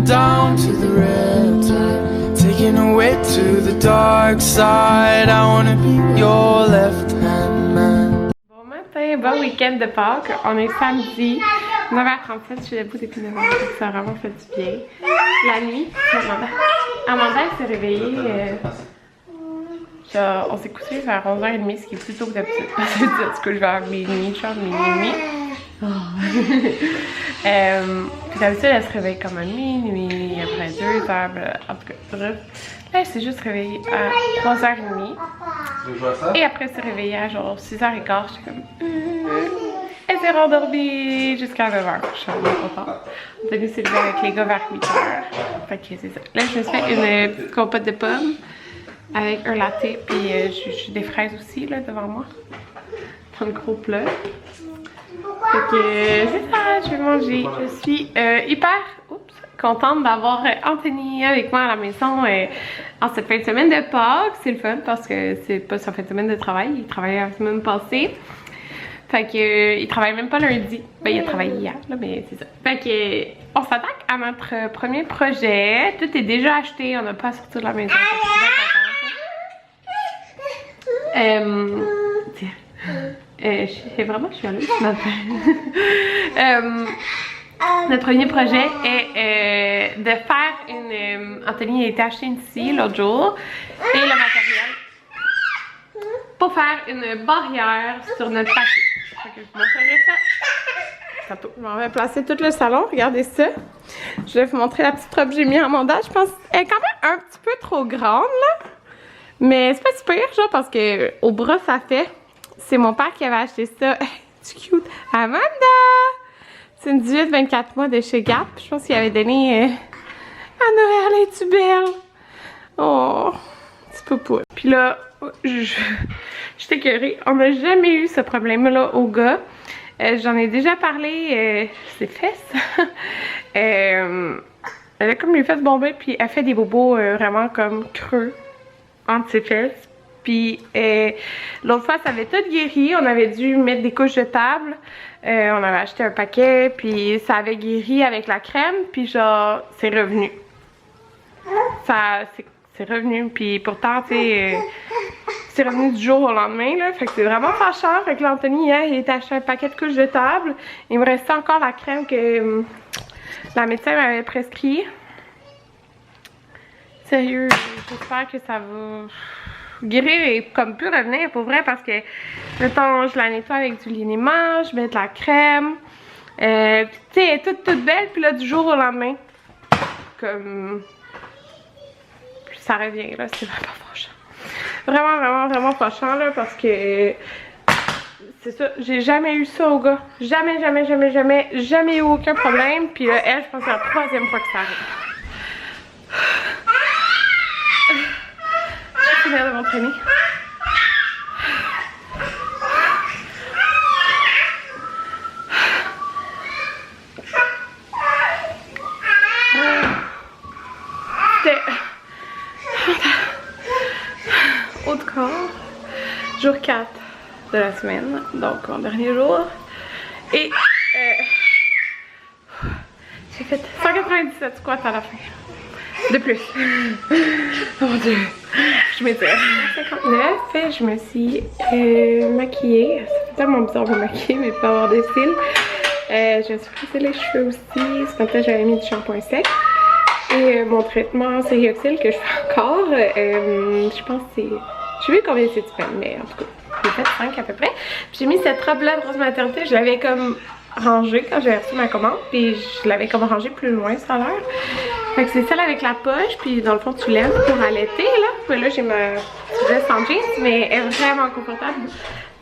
down to the riptide, taking away to the dark side. I wanna be your left-hand man. Bon matin, bon week-end de Pâques. On est samedi, 9h37, je suis debout depuis 9h, ça a vraiment fait du bien. La nuit, Amanda elle s'est réveillée, on s'est couché vers 11h30, ce qui est plus tôt que d'habitude, parce que du coup je vais à minuit, genre minuit. Oh. Puis d'habitude elle se réveille comme à minuit, après 2h, en tout cas, bref. Là elle s'est juste réveillée à 3h30. Et après elle s'est réveillée à genre 6h15, j'étais comme... Elle s'est rendormie jusqu'à 9h, je suis vraiment contente. Anthony s'est levé avec les gars vers 8h. Fait que c'est ça. Là je me suis fait une petite compote de pommes avec un latte, puis j'ai des fraises aussi là devant moi. Dans le gros plat. Fait que c'est ça, je vais manger. Je suis hyper contente d'avoir Anthony avec moi à la maison en cette fin de semaine de Pâques. C'est le fun parce que c'est pas sa fin de semaine de travail, il travaillait la semaine passée. Fait que il travaille même pas lundi. Ben il a travaillé hier, là, mais c'est ça. Fait que on s'attaque à notre premier projet. Tout est déjà acheté, on n'a pas à sortir de la maison. Vraiment, je suis heureuse ce matin. Notre premier projet est de faire une... Anthony a été acheter une scie l'autre jour et le matériel pour faire une barrière sur notre papier. Fait que je vous montrerai ça tantôt. On va placer tout le salon, regardez ça. Je vais vous montrer la petite robe que j'ai mis à Amanda. Je pense qu'elle est quand même un petit peu trop grande là. Mais c'est pas super, genre, parce que au bras ça fait. C'est mon père qui avait acheté ça. C'est cute. Amanda! C'est une 18-24 mois de chez Gap. Je pense qu'il avait donné à Noël. Es-tu belle? Oh, petit poupou. Puis là, je suis écœurée. On n'a jamais eu ce problème-là au gars. J'en ai déjà parlé. Ses fesses. Elle a comme les fesses bombées, puis elle fait des bobos vraiment comme creux entre ses fesses. Puis l'autre fois ça avait tout guéri, on avait dû mettre des couches jetables, on avait acheté un paquet, puis ça avait guéri avec la crème, puis genre c'est revenu. C'est revenu, puis pourtant tu sais c'est revenu du jour au lendemain là, fait que c'est vraiment fâchant. Fait que l'Anthony hier il était acheté un paquet de couches jetables, il me restait encore la crème que la médecin m'avait prescrit. Sérieux, j'espère que ça va guérir et comme plus revenir pour vrai, parce que mettons je la nettoie avec du liniment, je mets de la crème, tu sais elle est toute belle, puis là du jour au lendemain comme ça revient là, c'est vraiment fâchant, vraiment fâchant là, parce que c'est ça, j'ai jamais eu ça au gars, jamais eu aucun problème, puis là elle je pense que c'est la troisième fois que ça arrive. Je vais de m'entraîner. C'était haut de corps, jour 4 de la semaine, donc mon dernier jour. Et j'ai fait 197 squats à la fin. De plus. Oh mon dieu. Je m'étire. À 59, je me suis maquillée. Ça fait tellement bizarre de me maquiller, mais pas avoir des cils. Je me suis frisé les cheveux aussi. Ce matin, j'avais mis du shampoing sec. Et mon traitement Serioxyl que je fais encore. Je pense que c'est... Je sais plus combien c'est de semaines, mais en tout cas, j'ai fait 5 à peu près. J'ai mis cette robe-là de rose maternité. Je l'avais comme rangée quand j'ai reçu ma commande. Puis je l'avais comme rangée plus loin, ça a l'air. Fait que c'est celle avec la poche, puis dans le fond tu lèves pour allaiter là. Mais là j'ai ma veste en jeans, mais elle est vraiment confortable.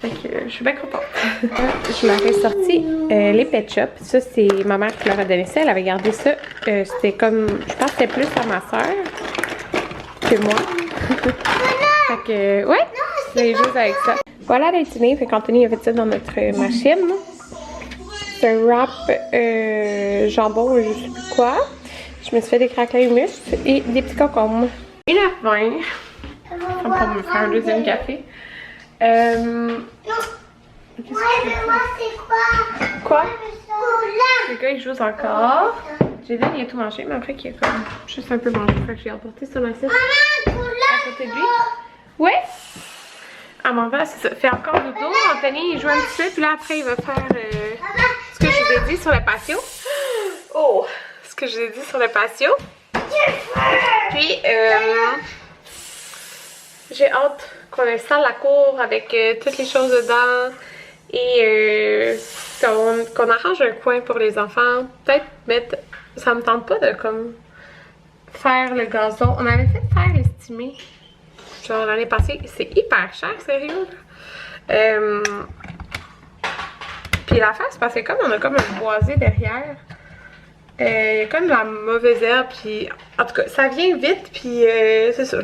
Fait que je suis bien contente. Je m'avais sorti les Pet Shop. Ça c'est ma mère qui leur a donné ça. Elle avait gardé ça. C'était comme, je pense que c'était plus à ma soeur que moi. Fait que ouais, c'est juste avec ça. Voilà la dîner. Fait qu'Anthony a fait ça dans notre machine. C'est un wrap jambon, je sais plus quoi. Je me suis fait des craquelins humus et des petits concombres. 1h20. Ça va me faire un deuxième café. Non. Ouais, mais moi c'est quoi? Quoi? Le gars il joue encore. Jaden, il a tout mangé, mais après, qu'il a comme juste un peu mangé. Fait que j'ai emporté son assiette à côté de lui. Ouais? Amanda, c'est ça. Fait encore dodo. Anthony, il joue un petit peu, puis là, après, il va faire ce que je vous ai dit sur le patio. Oh! Ce que je vous ai dit sur le patio. Puis, j'ai hâte qu'on installe la cour avec toutes les choses dedans. Et qu'on arrange un coin pour les enfants. Peut-être mettre... Ça me tente pas de comme faire le gazon. On avait fait faire l'estimé. Genre l'année passée. C'est hyper cher, sérieux. Puis l'affaire, c'est parce que comme on a comme un boisé derrière. Il y a comme de la mauvaise herbe. Puis en tout cas, ça vient vite. Puis c'est ça.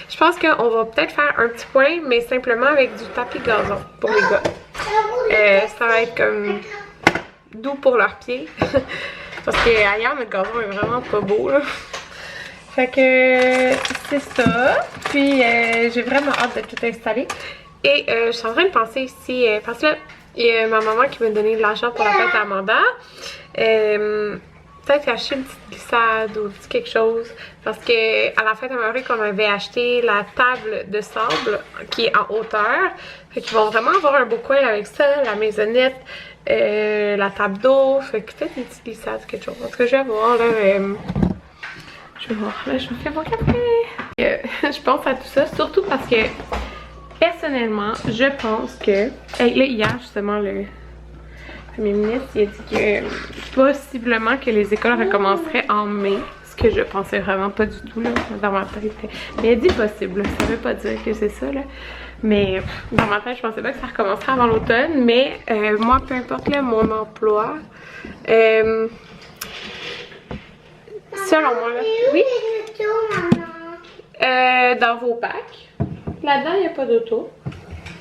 Je pense qu'on va peut-être faire un petit coin, mais simplement avec du tapis gazon pour les gars. Ça va être comme doux pour leurs pieds. Parce que ailleurs notre gazon est vraiment pas beau là. Fait que c'est ça. Puis j'ai vraiment hâte de tout installer. Et je suis en train de penser ici, parce que là, il y a ma maman qui m'a donné de l'argent pour la fête à Amanda. Peut-être acheter une petite glissade ou quelque chose. Parce que à la fête à Marie, qu'on avait acheté la table de sable qui est en hauteur. Fait qu'ils vont vraiment avoir un beau coin avec ça, la maisonnette, la table d'eau. Fait que peut-être une petite glissade, quelque chose. En tout cas, je vais voir là. Je vais voir. Là, je me fais mon café. Je pense à tout ça, surtout parce que personnellement, je pense que. Hey, là, hier, justement, le premier ministre, il a dit que possiblement que les écoles recommenceraient en mai. Ce que je pensais vraiment pas du tout là, dans ma tête. Mais il a dit possible, ça veut pas dire que c'est ça là. Mais dans ma tête, je pensais pas que ça recommencerait avant l'automne. Mais moi, peu importe là, mon emploi, selon moi là, oui. Dans vos packs. Là-dedans, il n'y a pas d'auto.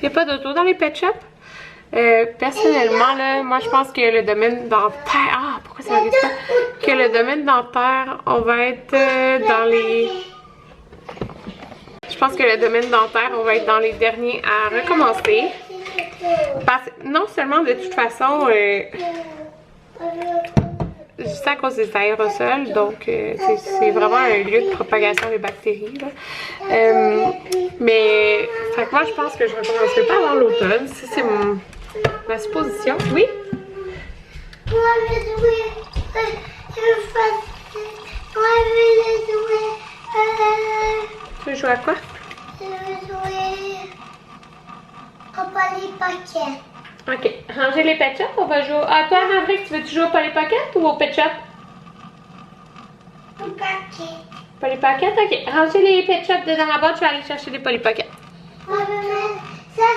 Il n'y a pas d'auto dans les pet shops. Personnellement, là, moi je pense que le domaine dentaire. Ah, pourquoi ça m'arrive pas? Que le domaine dentaire, on va être dans les. Je pense que le domaine dentaire, on va être dans les derniers à recommencer. Parce que non seulement de toute façon, juste à cause des aérosols, donc c'est vraiment un lieu de propagation des bactéries. Là. Mais fait que moi je pense que je ne recommencerai pas avant l'automne. Si c'est ma supposition. Oui? Tu veux jouer à quoi? Je veux jouer au Polly Pocket. Ok, ranger les pet shops, on va jouer. Ah, toi, Maverick, tu veux-tu jouer au Polly Pocket ou au pet shop? Au paquet. Polly Pocket, ok. Ranger les pet shops dans la boîte, je vais aller chercher les Polly Pocket. Ça,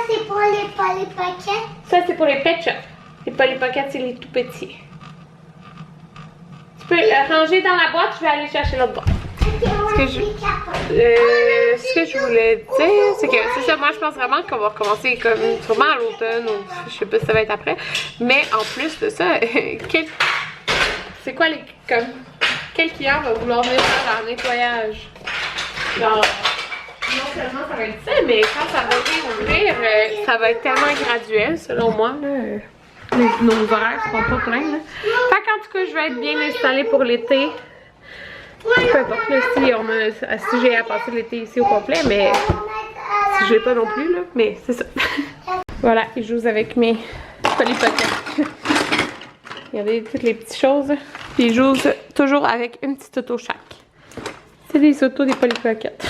c'est pour les Polly Pocket. Ça, c'est pour les pet shops. Les Polly Pocket, c'est les tout petits. Tu peux ranger dans la boîte, je vais aller chercher l'autre boîte. Ce que je voulais dire, c'est que c'est ça, moi je pense vraiment qu'on va recommencer comme sûrement à l'automne ou je sais pas si ça va être après. Mais en plus de ça, c'est quoi les comme quel client va vouloir venir faire leur nettoyage? Genre non seulement ça va être ça, mais quand ça va réouvrir, ça va être tellement graduel selon moi là. Nos horaires seront pas pleins là. Fait qu'en tout cas, je vais être bien installée pour l'été. Peu importe là, si j'ai à passer l'été ici au complet, mais si je l'ai pas non plus là, mais c'est ça. Voilà, ils jouent avec mes Polly Pocket. Regardez toutes les petites choses. Puis ils jouent toujours avec une petite auto chaque. C'est des autos des Polly Pocket.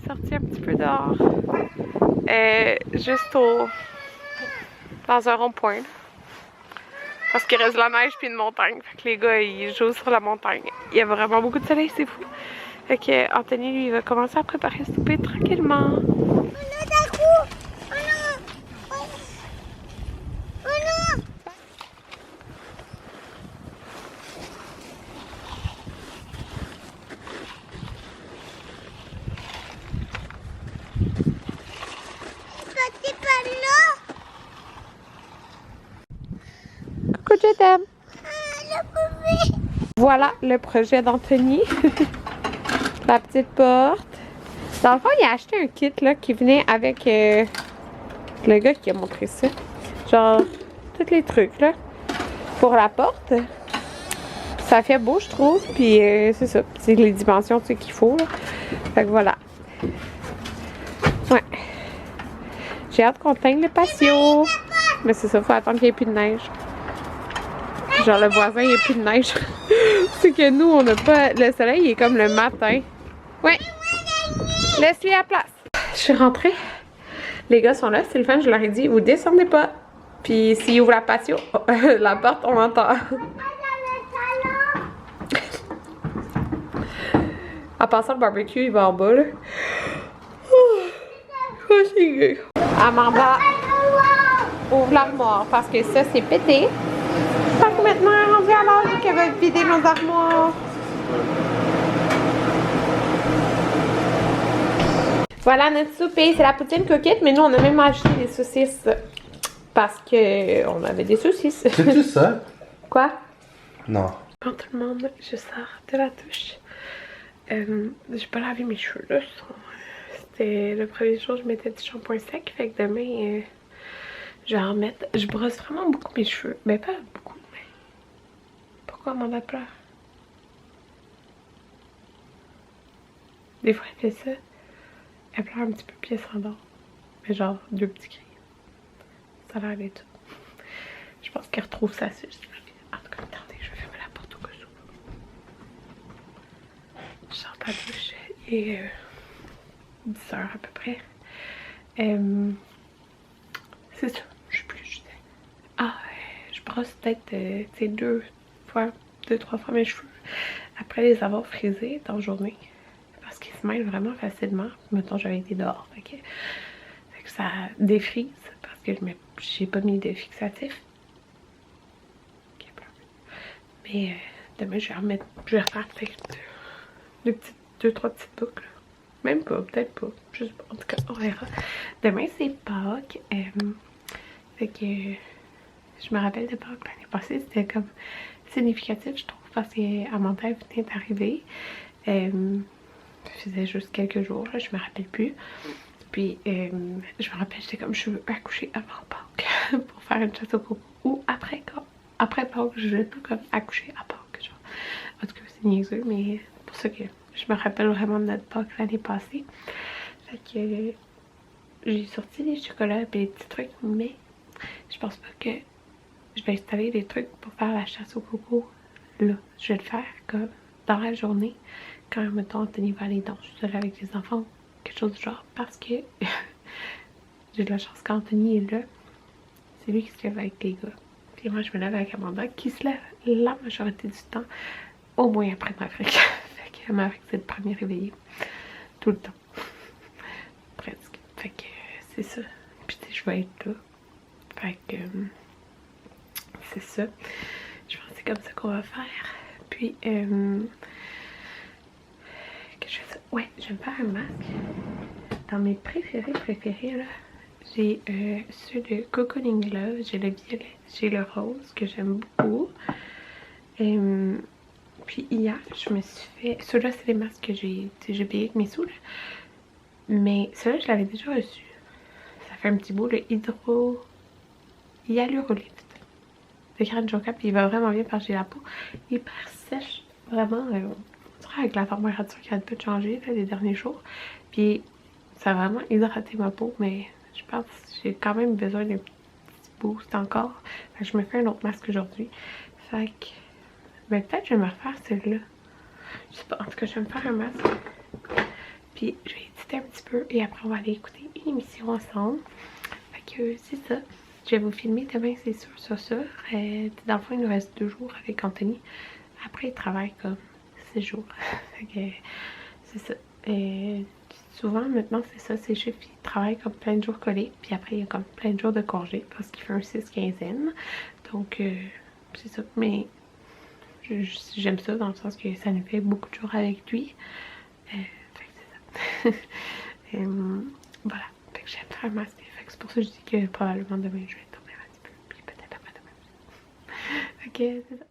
Sorti un petit peu dehors. Juste dans un rond-point. Parce qu'il reste de la neige puis une montagne. Fait que les gars, ils jouent sur la montagne. Il y a vraiment beaucoup de soleil, c'est fou. Fait que Anthony, lui, il va commencer à préparer le souper tranquillement. Coucou, je t'aime. Voilà le projet d'Anthony. La petite porte. Dans le fond, il a acheté un kit là, qui venait avec le gars qui a montré ça. Genre, tous les trucs là. Pour la porte. Ça fait beau, je trouve. Puis c'est ça. C'est les dimensions tu sais, qu'il faut. Là. Fait que voilà. Ouais. J'ai hâte qu'on teigne le patio. Mais c'est ça, faut attendre qu'il n'y ait plus de neige. Genre le voisin, il n'y a plus de neige. C'est que nous, on n'a pas... Le soleil, il est comme le matin. Ouais. Laisse-lui à la place. Je suis rentrée. Les gars sont là, c'est le fun. Je leur ai dit, vous descendez pas. Puis s'ils ouvrent la patio, la porte, on entend. En passant le barbecue, il va en bas, là. Amanda ouvre l'armoire parce que ça, c'est pété. Fait que maintenant, elle est rendue à l'âge qu'elle va vider nos armoires. Voilà notre souper. C'est la poutine coquette, mais nous, on a même acheté des saucisses parce que on avait des saucisses. C'est tout ça? Quoi? Non. Bon, tout le monde, je sors de la douche. J'ai pas lavé mes cheveux, là. C'était le premier jour, je mettais du shampoing sec. Fait que demain, je vais en remettre. Je brosse vraiment beaucoup mes cheveux. Mais pas beaucoup, mais... Pourquoi Amanda pleure? Des fois, elle fait ça. Elle pleure un petit peu puis elle s'endort. Mais genre, 2 petits cris. Ça a l'air d'être tout. Je pense qu'elle retrouve sa suce. En tout cas, attendez, je vais fermer la porte au cas où. Je sors de la douche et 10 heures à peu près. C'est ça, je sais plus, je disais. Ah, je brosse peut-être, tu sais, 2-3 fois mes cheveux après les avoir frisés dans la journée. Parce qu'ils se mêlent vraiment facilement. Mettons, j'avais été dehors. Fait que ça défrise parce que j'ai pas mis de fixatif. Mais demain, je vais refaire peut-être 2-3 petites boucles. Même pas, peut-être pas. Je sais pas. En tout cas, on verra. Demain, c'est Pâques. Fait que je me rappelle de Pâques l'année passée. C'était comme significatif, je trouve, parce qu'Amanda venait d'arriver. Ça faisait juste quelques jours, là, je me rappelle plus. Puis, je me rappelle, j'étais comme, je veux accoucher avant Pâques pour faire une chasse au coco. Ou après Pâques, je veux pas comme accoucher à Pâques, genre. En tout cas, c'est niaiseux, mais pour ça que je me rappelle vraiment de notre Pâques l'année passée. Fait que j'ai sorti des chocolats et des petits trucs, mais je pense pas que je vais installer des trucs pour faire la chasse au coco là. Je vais le faire comme dans la journée, quand mettons Anthony va aller dans je suis seule avec les enfants, quelque chose du genre, parce que j'ai de la chance qu'Anthony est là. C'est lui qui se lève avec les gars. Puis moi je me lève avec Amanda qui se lève la majorité du temps, au moins après Maverick. Fait que Maverick c'est le premier réveillé. Tout le temps. Presque. Fait que c'est ça. Puis tu sais, je vais être là. Fait que c'est ça. Je pense que c'est comme ça qu'on va faire. Puis que je fais ça. Ouais, je vais me faire un masque. Dans mes préférés là, j'ai ceux de Cocooning Love, j'ai le violet, j'ai le rose que j'aime beaucoup. Puis hier, je me suis fait... Ceux-là, c'est les masques que j'ai payé avec mes sous, là. Mais ceux-là, je l'avais déjà reçu. Ça fait un petit bout, le Hyalurolift de Karen Joka. Puis il va vraiment bien parce que j'ai la peau hyper sèche. Vraiment, avec la température qui a un peu changé là, les derniers jours. Puis ça a vraiment hydraté ma peau, mais je pense que j'ai quand même besoin d'un petit boost encore. Fait que je me fais un autre masque aujourd'hui. Fait que... Ben peut-être je vais me refaire celui-là. Je sais pas, en tout cas je vais me faire un masque. Puis je vais éditer un petit peu et après on va aller écouter une émission ensemble. Fait que c'est ça. Je je vais vous filmer demain, c'est sûr. Dans le fond, il nous reste 2 jours avec Anthony. Après, il travaille comme 6 jours. Fait que c'est ça. Et souvent, maintenant, c'est ça, ses chiffres, il travaille comme plein de jours collés. Puis après, il y a comme plein de jours de congé parce qu'il fait un 6-15e. Donc, c'est ça. Mais j'aime ça dans le sens que ça nous fait beaucoup de jours avec lui. Fait que c'est ça. Voilà. Fait que j'aime vraiment ça. Fait que c'est pour ça que je dis que probablement demain, je vais dormir un petit peu. Puis peut-être après demain. Ok, c'est ça.